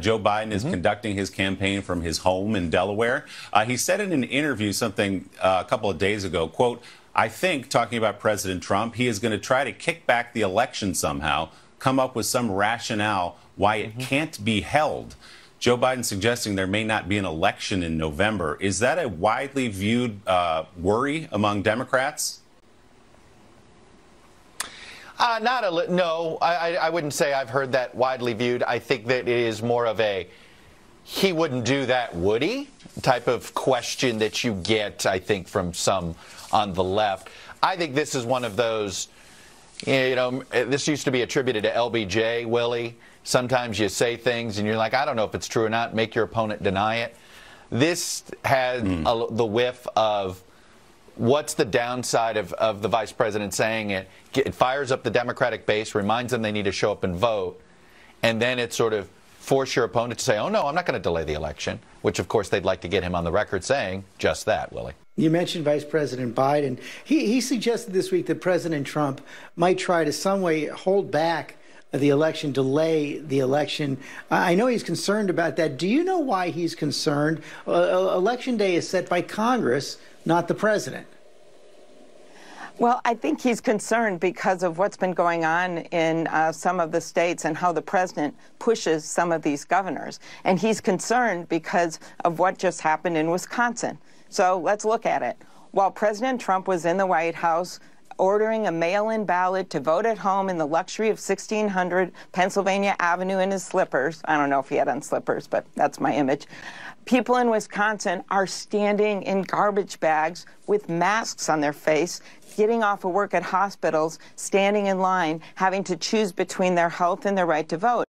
Joe Biden is conducting his campaign from his home in Delaware. He said in an interview something a couple of days ago, quote, "I think," talking about President Trump, "he is going to try to kick back the election somehow, come up with some rationale why it can't be held." Joe Biden suggesting there may not be an election in November. Is that a widely viewed worry among Democrats? No, I wouldn't say I've heard that widely viewed. I think that it is more of a "he wouldn't do that, would he?" type of question that you get, I think, from some on the left. I think this is one of those, this used to be attributed to LBJ, Willie. Sometimes you say things and you're like, I don't know if it's true or not. Make your opponent deny it. This had the whiff of, what's the downside of the vice president saying it? It fires up the Democratic base, reminds them they need to show up and vote, and then it sort of force your opponent to say, oh, no, I'm not going to delay the election, which, of course, they'd like to get him on the record saying just that, Willie. You mentioned Vice President Biden. He suggested this week that President Trump might try to some way hold back the election, delay the election. I know he's concerned about that. Do you know why he's concerned? Election day is set by Congress, not the president. Well, I think he's concerned because of what's been going on in some of the states and how the president pushes some of these governors. And he's concerned because of what just happened in Wisconsin. So let's look at it. While President Trump was in the White House ordering a mail-in ballot to vote at home in the luxury of 1600 Pennsylvania Avenue in his slippers — I don't know if he had on slippers, but that's my image — people in Wisconsin are standing in garbage bags with masks on their face, getting off of work at hospitals, standing in line, having to choose between their health and their right to vote.